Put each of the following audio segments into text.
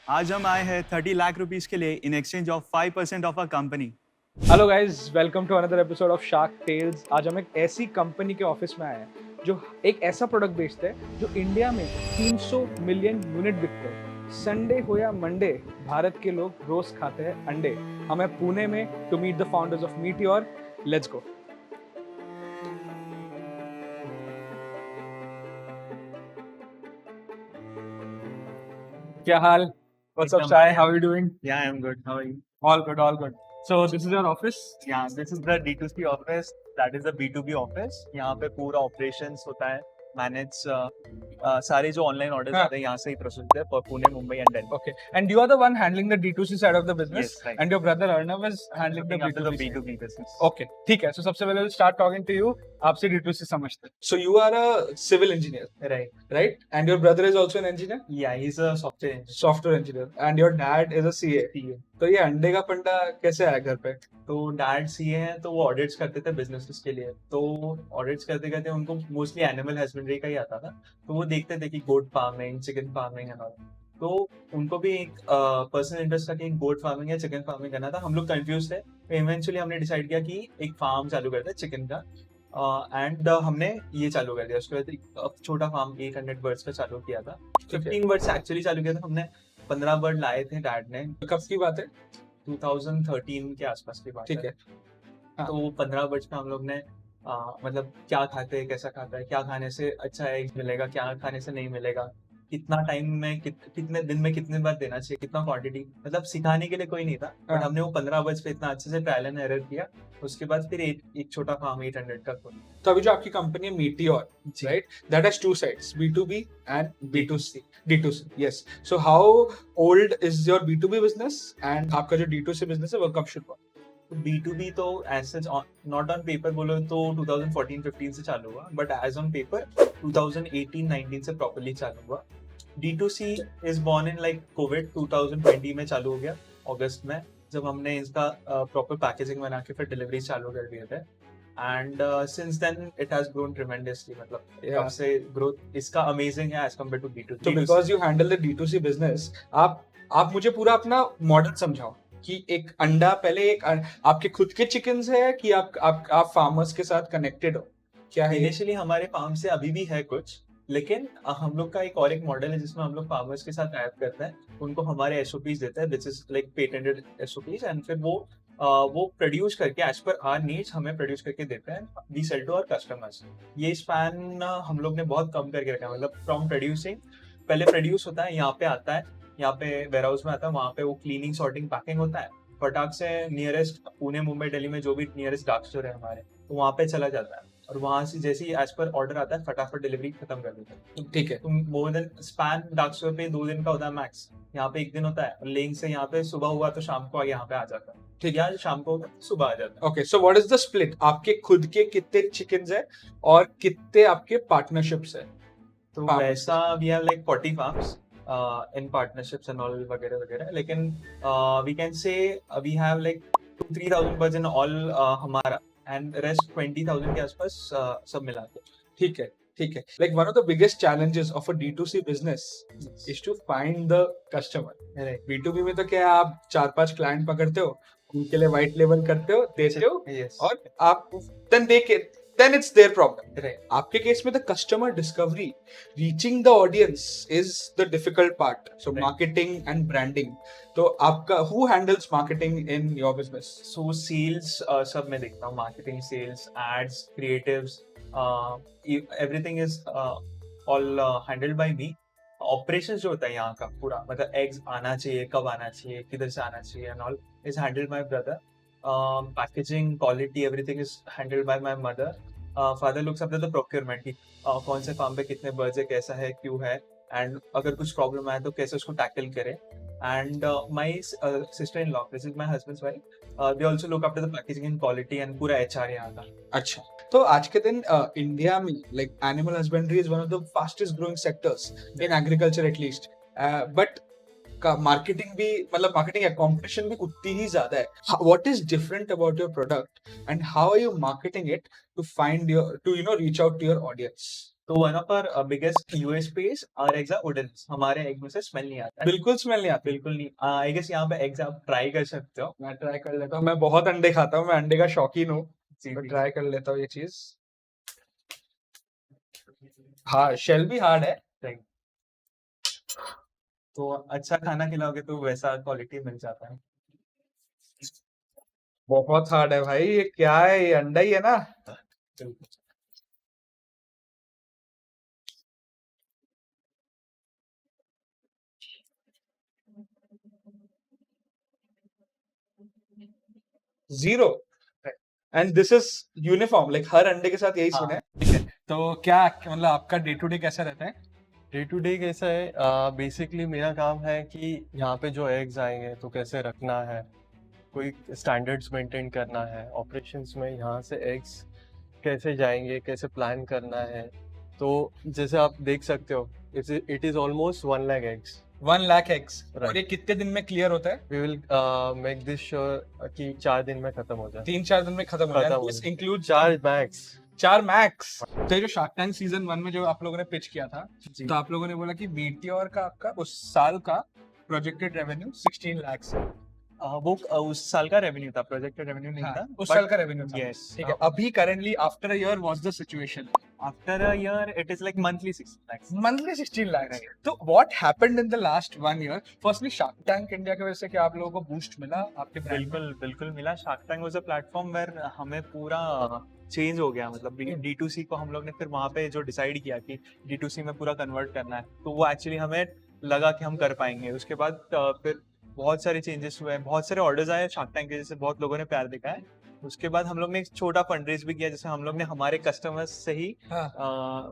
आज हम आए हैं 30 लाख रुपीस के लिए in exchange of 5% of a company. Hello guys, welcome to another episode of Shark Tales. आज हम एक ऐसी कंपनी के ऑफिस में आए हैं जो एक ऐसा प्रोडक्ट बेचते हैं जो इंडिया में 300 मिलियन यूनिट बिकते हैं। संडे हो या मंडे, भारत के लोग रोज खाते हैं अंडे। हमें पुणे में to meet the founders of Meteor. Let's go. क्या हाल? What's up, एकदम Sai? How are you doing? Yeah, I am good. How are you? All good, all good. So this is your office? Yeah, this is the D2C office. That is the B2B office. यहाँ पे पूरा operations होता है, manage सारे जो online orders हाँ. आते हैं यहाँ से ही प्रोसेस होते हैं, Pune, Mumbai and Delhi. Okay. And you are the one handling the D2C side of the business, Yes, right. and your brother Arnav is handling the Looking after the B2B side. B2B business. Okay, ठीक है. So सबसे पहले we'll start talking to you. आपसे D2C समझते हैं. So you are a civil engineer, Right. right? And your brother is also an engineer, Yeah, he's a software engineer. software engineer, and your dad is a CA. CA. तो ये अंडे का पंडा कैसे आया घर पे? तो डैड सीए हैं तो वो ऑडिट्स करते थे बिजनेसेस के लिए। तो ऑडिट्स करते करते उनको मोस्टली एनिमल हस्बेंड्री का ही आता था। तो वो देखते थे कि goat farming, chicken farming and all. तो उनको भी एक पर्सनल इंटरेस्ट था कि गोट फार्मिंग या चिकन फार्मिंग करना था। हम लोग कंफ्यूज थे। इवेंचुअली हमने डिसाइड किया कि एक फार्म चालू करते हैं चिकन का। एंड हमने ये चालू कर दिया। उसके बाद एक छोटा फार्म 800 बर्ड्स का चालू किया था। 15 बर्ड्स एक्चुअली चालू किया था हमने। 15 बर्ड लाए थे डैड ने। कब की बात है? 2013 के आसपास की बात ठीक है. हाँ. तो 15 बर्ड्स में हम लोग ने मतलब क्या खाते हैं, कैसा खाता है, क्या खाने से अच्छा एग मिलेगा, क्या खाने से नहीं मिलेगा, कितना टाइम में कितने दिन में कितने बार देना चाहिए, कितना क्वांटिटी, मतलब सिखाने के लिए कोई नहीं था। बट हमने वो 15 बर्ड्स पे इतना अच्छे से ट्रायल एंड एरर किया। उसके बाद फिर एक छोटा फार्म 800 का खोला। तो अभी जो आपकी कंपनी है meteor, right, that has two sides, B2B and B2C. D2C, yes. So how old is your B2B business and आपका जो D2C business है वो कब शुरू हुआ? B2B तो as such not on paper बोलो तो 2014-15 से चालू हुआ, बट एज ऑन पेपर 2018-19 से प्रॉपर्ली चालू हुआ। D2C is born in like Covid 2020 में चालू हो गया अगस्त में, जब हमने इसका प्रॉपर पैकेजिंग बना के फिर डिलीवरी चालू कर दिए थे। And since then it has grown tremendously. मतलब तब से ग्रोथ इसका अमेजिंग है एज कंपेयर टू B2C। तो because you handle the D2C business, आप मुझे पूरा अपना मॉडल समझाओ कि एक अंडा पहले एक आपके खुद के चिकन्स है कि आप फार्मर्स के साथ कनेक्टेड हो, क्या है? इनिशियली हमारे फार्म से अभी भी है कुछ, लेकिन हम लोग का एक मॉडल है जिसमें हम लोग फार्मर्स के साथ ऐप करते हैं, उनको हमारे एसओपीज देते हैं which is like patented SOPs, and फिर वो प्रोड्यूस करके एज पर आवर नीड्स हमें प्रोड्यूस करके देते हैं। We sell to our customers. ये स्पैन हम लोग ने बहुत कम करके रखा है। मतलब फ्रॉम प्रोड्यूसिंग, पहले प्रोड्यूस होता है, यहाँ पे आता है, यहाँ पे वेयर हाउस में आता है, वहाँ पे वो क्लीनिंग, सॉर्टिंग, पैकिंग होता है। फटाक से नियरेस्ट पुणे, मुंबई, दिल्ली में जो भी नियरेस्ट डार्क स्टोर है हमारे, तो वहाँ पे चला जाता है। और वहां से जैसे ही एज पर ऑर्डर आता है फटाफट डिलीवरी खत्म कर देते हैं। ठीक है. तो more than span dark store पे 2 दिन का होता है मैक्स, यहाँ पे 1 दिन होता है। लेंग से यहाँ पे सुबह हुआ तो शाम को यहाँ पे आ जाता है। ठीक है, शाम को सुबह आ जाता है। Okay, so what is the split? आपके खुद के कितने चिकन्स है और कितने आपके पार्टनरशिप्स है? तो वैसा we have like 40 farms in partnerships and all वगैरह वगैरह, लेकिन we can say we have like 2-3,000 birds in all हमारा, एंड रेस्ट 20,000 के आसपास सब मिला के। ठीक है, ठीक है. Like one of the biggest challenges of a D2C business is to find the customer. Right. B2B में तो क्या है, आप 4-5 क्लाइंट पकड़ते हो, उनके लिए व्हाइट लेबल करते हो, देते हो, Yes. और आप then it's their problem. Right. आपके केस में the customer discovery, reaching the audience is the difficult part. So Right. marketing and branding. तो आपका who handles marketing in your business? So sales सब मैं देखता हूँ, marketing, sales, ads, creatives, everything is all handled by me. Operations जो होता है यहाँ का पूरा, मतलब eggs आना चाहिए, कब आना चाहिए, किधर से आना चाहिए and all is handled by brother. Packaging, quality, everything is handled by my mother. Father looks after the procurement की कौन से फार्म पे कितने बर्ड्स है, कैसा है, क्यों है, एंड अगर कुछ प्रॉब्लम आए तो कैसे उसको टैकल करे। And my sister in law, this is my husbands wife, they also look after the packaging and quality and पूरा एचआर यहाँ का। अच्छा, तो आज के दिन इंडिया में like animal husbandry is one of the fastest growing sectors in agriculture at least, but का मार्केटिंग भी, मतलब मार्केटिंग या कंपटीशन भी उतनी ही ज्यादा है। What is different about your product and how are you marketing it to find your, to reach out to your audience? तो one of our biggest USP is our eggs are wooden. हमारे egg में से smell नहीं आता है। बिल्कुल smell नहीं आती। बिल्कुल नहीं। आई गेस यहाँ पे एग्स आप ट्राई कर सकते हो। मैं ट्राई कर लेता हूँ, मैं बहुत अंडे खाता हूँ, मैं अंडे का शौकीन हूँ, जी तो जी। ट्राई कर लेता हूँ ये चीज। हाँ, शेल भी हार्ड है। Right. तो अच्छा खाना खिलाओगे तो वैसा क्वालिटी मिल जाता है। बहुत हार्ड है भाई, ये क्या है, ये अंडा ही है ना? बिल्कुल। Zero. And this is uniform, like हर अंडे के साथ यही सीन है। हाँ। ठीक है, तो क्या मतलब आपका डे टू डे कैसा रहता है? डे टू डे कैसा है? बेसिकली मेरा काम है कि यहाँ पे जो एग्स आएंगे तो कैसे रखना है, कोई स्टैंडर्ड्स मेंटेन करना है ऑपरेशंस में, यहाँ से एग्स कैसे जाएंगे, कैसे प्लान करना है। तो जैसे आप देख सकते हो, it is almost 1 lakh eggs. 1 lakh eggs. Right. और ये कितने दिन में क्लियर होता है? We will make this sure कि 4 दिन में खत्म हो जाए। 3-4 दिन में खत्म हो खत्म जाए। हो दिस जाए। Include 4 max. 4 मैक्स। तो ये जो शार्क टैंक सीजन 1 में जो आप लोगों ने पिच किया था, जी। तो आप लोगों ने बोला कि मीटियोर का आपका उस साल का प्रोजेक्टेड रेवेन्यू 16 लाख है। वो उस साल का रेवेन्यू था, प्रोजेक्टेड रेवेन्यू नहीं था। उस साल का रेवेन्यू था। Yes. ठीक है, अभी currently after a year what's the situation? After a year it is like monthly 6 lakhs। Monthly 16 lakh. तो what happened in the last 1 year? Firstly Shark Tank India की वजह से क्या आप लोगों को बूस्ट मिला आपके ब्रांड में? बिल्कुल बिल्कुल मिला। Shark Tank was a platform where हमें पूरा चेंज हो गया। मतलब D2C को हम लोग ने फिर वहाँ पे जो डिसाइड किया कि D2C में पूरा कन्वर्ट करना है, तो वो एक्चुअली हमें लगा कि हम कर पाएंगे। उसके बाद फिर बहुत सारे चेंजेस हुए, बहुत सारे ऑर्डर्स आए शार्क टैंक के, जैसे बहुत लोगों ने प्यार दिखाया। उसके बाद हम लोग ने एक छोटा फंड रेज भी किया, जैसे हम लोग ने हमारे कस्टमर्स से ही हाँ।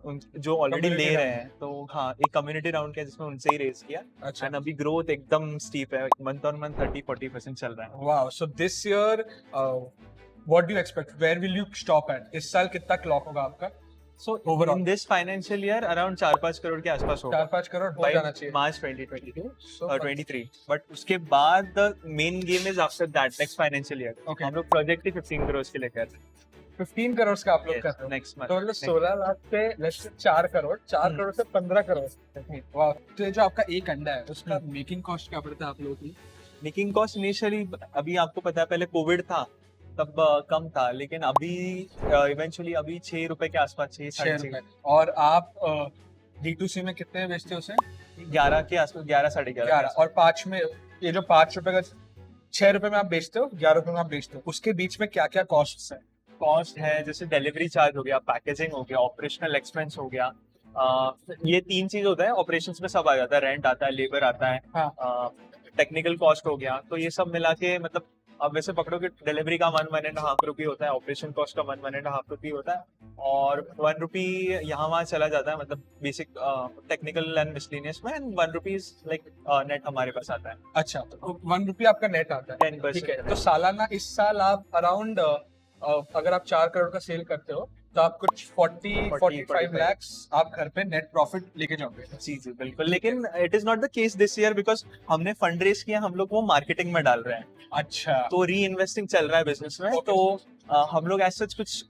जो ऑलरेडी Community ले रहे round। हैं, तो हाँ एक कम्युनिटी राउंड किया जिसमें उनसे ही रेज किया। अच्छा। एंड अभी ग्रोथ एकदम स्टीप है, मंथ ऑन मंथ 30-40% चल रहा है। Wow, so this year what do you expect? Where will you stop at? इस साल कितना क्लॉक होगा आपका? So Overall? In this financial year around 4-5 crore के आसपास होगा 4-5 करोड़ हो by जाना चाहिए। मार्च 2022 So, और 23। बट उसके बाद the main game is after that next financial year. Okay. हम लोग प्रोजेक्ट ही 15 करोड़ के लेकर 15 करोड़ का आप लोग कर रहे हो। Next month. तो मतलब 16 लाख पे लेट्स से 4 करोड़, 4 करोड़ से 15 करोड़। वाह। तो ये जो आपका एक अंडा है उसका मेकिंग कॉस्ट क्या पड़ता है आप लोगों की? मेकिंग कॉस्ट इनिशियली, अभी आपको पता है पहले कोविड था तब कम था, लेकिन अभी इवेंचुअली अभी 6 रुपए के आसपास, 6 6 साढ़े रुपए। और आप D2C में कितने बेचते हो उसे? 11 के आसपास, 11 साढ़े 11। और 5 में ये जो 5 रुपए का 6 रुपए में आप बेचते हो, 11 रुपए में आप बेचते हो, उसके बीच में क्या क्या कॉस्ट है? कॉस्ट है जैसे डिलीवरी चार्ज हो गया, पैकेजिंग हो गया, ऑपरेशनल एक्सपेंस हो गया। ये 3 चीज होता है ऑपरेशंस में, सब आ जाता है। रेंट आता है, लेबर आता है, हाँ। टेक्निकल कॉस्ट हो गया। तो ये सब मिला के मतलब अब वैसे पकड़ो कि डिलीवरी का 1-1.5 रुपी होता है, ऑपरेशन कॉस्ट का 1-1.5 रुपी होता है, और 1 रुपी यहाँ वहाँ चला जाता है, मतलब बेसिक टेक्निकल एंड मिसलेनियस में, एंड 1 रुपी लाइक नेट हमारे पास आता है। अच्छा, तो 1 रुपी आपका नेट आता है। 10%। ठीक है, तो सालाना इस साल आप अराउंड अगर आप 4 करोड़ का सेल करते हो तो आप कुछ 40-45 लाख आप घर पे नेट प्रॉफिट लेके जाओगे। जी जी बिल्कुल। लेकिन it is not the case this year, because हमने फंड रेज किया, हम लोग वो मार्केटिंग में डाल रहे हैं, अच्छा। तो री इन्वेस्टिंग चल रहा है बिजनेस में। Okay. तो हम लोग ऐसा कुछ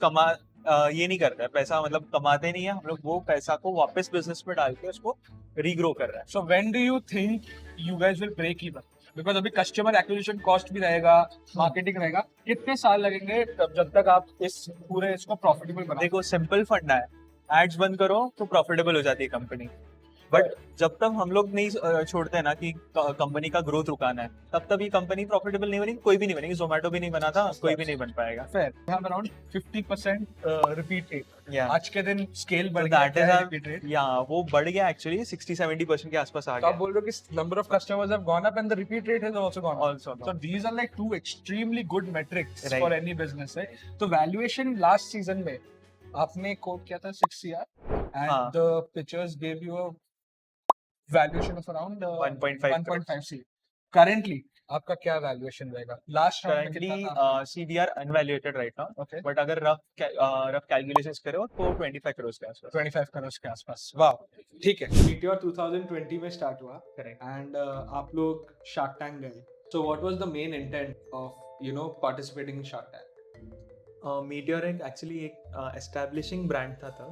ये नहीं करते हैं, पैसा मतलब कमाते नहीं है हम लोग, वो पैसा को वापस बिजनेस में डाल के उसको रीग्रो कर रहे हैं। So when do you think you guys will break even? Because अभी कस्टमर एक्विजिशन कॉस्ट भी रहेगा, मार्केटिंग रहेगा, कितने साल लगेंगे जब तक आप इस पूरे इसको प्रॉफिटेबल बनाओ? देखो सिंपल फंडा है, एड्स बंद करो तो प्रॉफिटेबल हो जाती है कंपनी। बट जब तक हम लोग नहीं छोड़ते हैं ना कि कंपनी का ग्रोथ रुकाना है, तब तक ये कंपनी प्रॉफिटेबल नहीं बनेगी, कोई भी नहीं बनेगी। जोमेटो भी नहीं बना था, कोई भी नहीं बन पाएगा। Fair. We have around 50% repeat rate. Yeah. आज के दिन स्केल बढ़ So गया that is है our- repeat rate. या वो बढ़ गया एक्चुअली 60-70% के आसपास आ तो आप गया। बोल रहे हो कि number of customers have gone up and the repeat rate has also gone up. Also So these are like two extremely good metrics Right. for any business. है तो valuation last season में आपने quote किया था 6 CR and हाँ. the pitchers gave you a valuation of around 1.5 CR. Currently आपका क्या valuation रहेगा? Last round में currently कितना था? CDR unvaluated right now, Okay. but अगर रफ कैलकुलेशंस करो तो 25 करोड़ के आसपास। 25 करोड़ के आसपास। वाह, ठीक है। मीटियोर 2020 में स्टार्ट हुआ करेक्ट। एंड आप लोग शार्क टैंक गए। So what was the main intent of participating in Shark Tank? Meteor actually एक एस्टैब्लिशिंग ब्रांड था तब,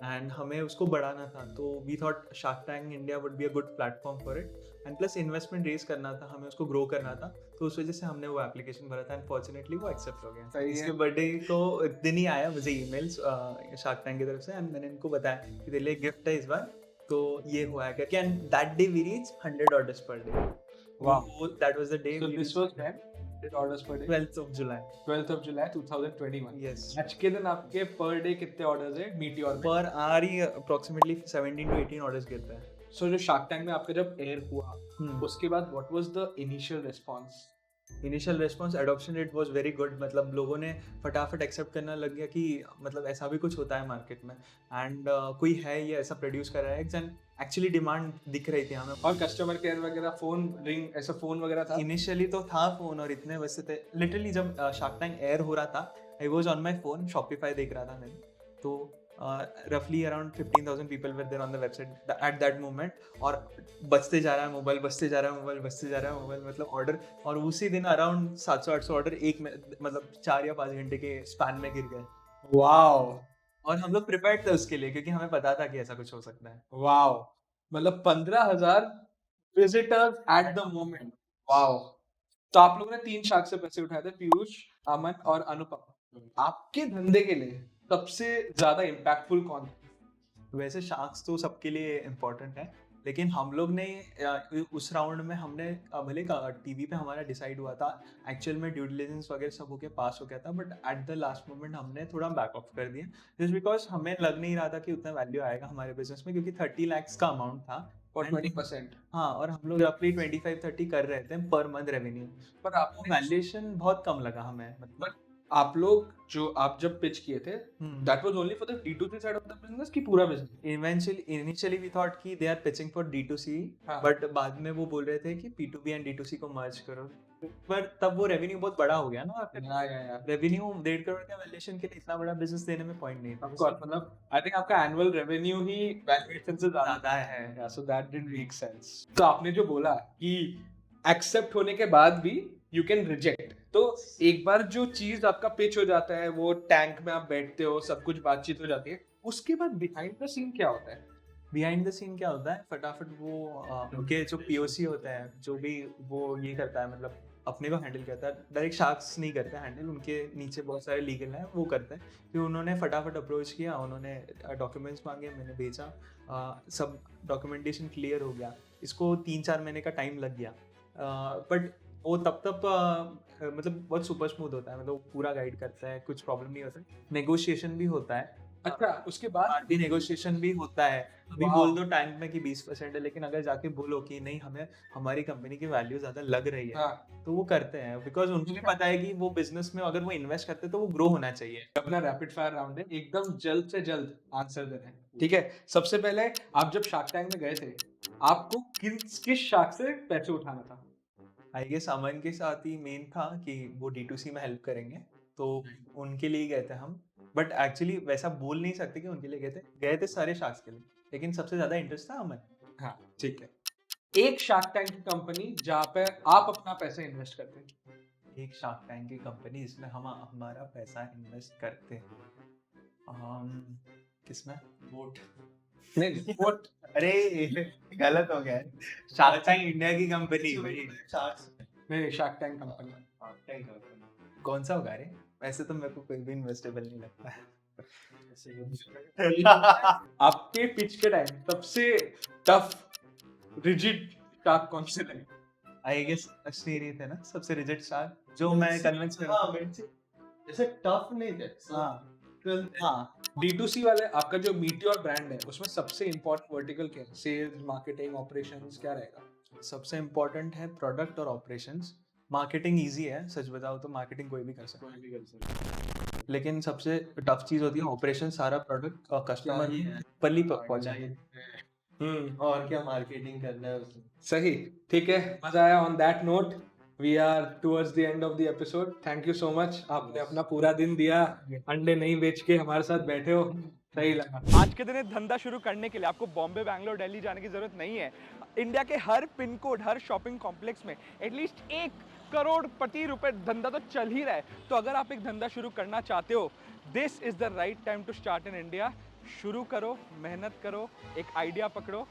एंड हमें उसको बढ़ाना था, तो we thought Shark Tank India would be a good platform for it, and plus investment raise करना था, हमें उसको ग्रो करना था, तो उस वजह से हमने वो एप्लीकेशन भरा था, एंड फॉर्चुनेटली वो एक्सेप्ट हो गया। सही है। इसके बर्थडे को दिन ही आया मुझे ईमेल्स शार्क टैंक की तरफ से, एंड मैंने इनको बताया कि तेरे लिए गिफ्ट है इस बार, तो ये हुआ है करके, and that day we reach 100 orders per day. Wow. That was the day. So this was when? 100 orders per day. 12th of July. 12th of July 2021. Yes. आज के दिन आपके पर डे कितने ऑर्डर्स है मीटियोर में? Per hour he approximately 17 to 18 orders गिरते हैं। सो जो शार्क टैंक में आपका जब एयर हुआ Hmm. उसके बाद what was the initial response? Initial response adoption rate was very good, मतलब लोगों ने फटाफट एक्सेप्ट करना लग गया कि मतलब ऐसा भी कुछ होता है मार्केट में, एंड कोई है ये ऐसा प्रोड्यूस कर रहा है, एंड एक्चुअली डिमांड दिख रही थी हमें। और कस्टमर केयर वगैरह फोन रिंग ऐसा फोन वगैरह था? इनिशियली तो था फोन, और इतने वैसे थे लिटरली जब शार्क टैंक एयर हो रहा था, I was on my phone, Shopify देख रहा था मैंने, तो रफली around 15,000 people were there on the website at that moment, और बजते जा रहा है मोबाइल, बजते जा रहा है मोबाइल, बजते जा रहा है मोबाइल, मतलब ऑर्डर, और उसी दिन अराउंड 700-800 ऑर्डर एक में मतलब 4 या 5 घंटे के स्पैन में गिर गए। वाओ और हम लोग प्रिपेयर्ड थे उसके लिए, क्योंकि हमें पता था कि ऐसा कुछ हो सकता है। वाओ, मतलब 15,000 visitors at the moment. Wow. तो आप लोगों ने 3 शार्क से पैसे उठाए थे, पीयूष, अमन और अनुपम। आपके धंधे के लिए सबसे ज्यादा इम्पैक्टफुल कौन है? वैसे शार्क्स तो सबके लिए इम्पोर्टेंट है, लेकिन हम लोग ने उस राउंड में हमने भले टीवी पे हमारा डिसाइड हुआ था, एक्चुअल में ड्यू डिलिजेंस वगैरह सब होके पास हो गया था, but at the last moment हमने थोड़ा बैक ऑफ कर दिया, जस्ट बिकॉज हमें लग नहीं रहा था कि उतना वैल्यू आएगा हमारे बिजनेस में, क्योंकि 30 lakhs का अमाउंट था और And- 20%। हाँ, और हम लोग रफली 25-30 कर रहे थे पर मंथ रेवेन्यू, पर आपने वैल्यूएशन बहुत कम लगा हमें, मतलब आप लोग जो आप जब पिच किए थे that was only for the D2C side of the business की पूरा बिजनेस? इनिशियली वी थॉट कि they are pitching for D2C, हाँ। बट बाद में वो बोल रहे थे कि P2B एंड D2C को मर्ज करो, पर तब वो रेवेन्यू बहुत बड़ा हो गया ना, या रेवेन्यू 1.5 करोड़ का वैल्यूएशन के लिए इतना बड़ा बिजनेस देने में पॉइंट नहीं था। ऑफ कोर्स, मतलब आई थिंक आपका एनुअल रेवेन्यू ही वैल्यूएशन से ज्यादा ज्यादा है। या so that didn't make sense. तो आपने जो बोला कि एक्सेप्ट होने के बाद भी यू कैन रिजेक्ट, तो एक बार जो चीज आपका पिच हो जाता है, वो टैंक में आप बैठते हो, सब कुछ बातचीत हो जाती है, उसके बाद बिहाइंड द सीन क्या होता है? बिहाइंड द सीन क्या होता है, फटाफट वो उनके जो POC होते हैं, जो भी वो ये करता है, मतलब अपने को हैंडल करता है, डायरेक्ट शार्क्स नहीं करते हैंडल, उनके नीचे बहुत सारे लीगल हैं वो करते हैं, फिर उन्होंने फटाफट अप्रोच किया, उन्होंने डॉक्यूमेंट्स मांगे, मैंने भेजा, सब डॉक्यूमेंटेशन क्लियर हो गया, इसको 3-4 महीने का टाइम लग गया, बट वो तब मतलब बहुत सुपर स्मूथ होता है, मतलब पूरा गाइड करता है, कुछ प्रॉब्लम नहीं होता, नेगोशिएशन भी होता है, अच्छा, उसके बाद भी नेगोशिएशन भी होता है, अभी Wow. बोल दो टैंक में कि 20% है, लेकिन अगर जाके बोलो कि नहीं हमें हमारी कंपनी की वैल्यू ज्यादा लग रही है, हाँ, तो वो करते हैं, बिकॉज उनको भी पता है कि वो बिजनेस में अगर वो इन्वेस्ट करते हैं तो वो ग्रो होना चाहिए। अपना रैपिड फायर राउंड है, एकदम जल्द से जल्द आंसर देना है, ठीक है? सबसे पहले आप जब शार्क टैंक में गए थे, आपको किस शार्क से पैसे उठाना था? आई गेस अमन के साथ ही मेन था कि वो D2C में हेल्प करेंगे, तो उनके लिए गए थे हम, बट एक्चुअली वैसा बोल नहीं सकते कि उनके लिए गए थे सारे शार्क्स के लिए, लेकिन सबसे ज्यादा इंटरेस्ट था अमन। हाँ, ठीक है। एक शार्क टैंक की कंपनी जहाँ पे आप अपना पैसा इन्वेस्ट करते हैं। एक शार्क टैंक की कंपनी जिसमें हम हमारा पैसा इन्वेस्ट करते हैं, किसमें? वोट नहीं, वोट अरे गलत हो गया है, शार्क टैंक इंडिया की कंपनी भाई। नहीं, शार्क टैंक कंपनी। कौन सा होगा रे? वैसे तो मेरे को कोई भी इन्वेस्टेबल नहीं लगता है। आपके पिच के टाइम सबसे टफ रिजिड शार्क कौन से थे? आई गेस अश्नीरी थे ना सबसे रिजिड शार्क, जो मैं कन्विंस कर हाँ, मेरे से जैसे टफ नहीं थे। हाँ, D2C वाले आपका जो मीटियोर ब्रांड है, उसमें सबसे इम्पोर्टेंट वर्टिकल क्या है? सेल्स, मार्केटिंग, ऑपरेशंस, क्या रहेगा? सबसे इम्पोर्टेंट है प्रोडक्ट और ऑपरेशंस। मार्केटिंग इजी है, सच बताओ तो मार्केटिंग कोई भी कर सकता है, लेकिन सबसे टफ चीज होती है ऑपरेशन, सारा प्रोडक्ट कस्टमर पल्ली पहुंचाए। और क्या मार्केटिंग करना है उसमें। सही, ठीक है, मजा आया। On that note we are towards the end of the episode. Thank you so much, आपने अपना पूरा दिन दिया, अंडे नहीं बेच के हमारे साथ बैठे हो, सही लगा। आज के दिन एक धंधा शुरू करने के लिए आपको बॉम्बे, बैंगलोर, दिल्ली जाने की जरूरत नहीं है। इंडिया के हर पिन कोड, हर शॉपिंग कॉम्प्लेक्स में एटलीस्ट 1 करोड़पति रुपए धंधा तो चल ही रहा है। तो अगर आप एक धंधा शुरू करना चाहते हो, this is the right time to start in India. शुरू करो, मेहनत करो, एक आइडिया पकड़ो,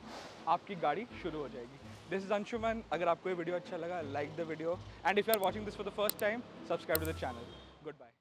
आपकी गाड़ी शुरू हो जाएगी। This is Anshuman. अगर आपको ये वीडियो अच्छा लगा, like the video, and if you are watching this for the first time, subscribe to the channel. Good bye.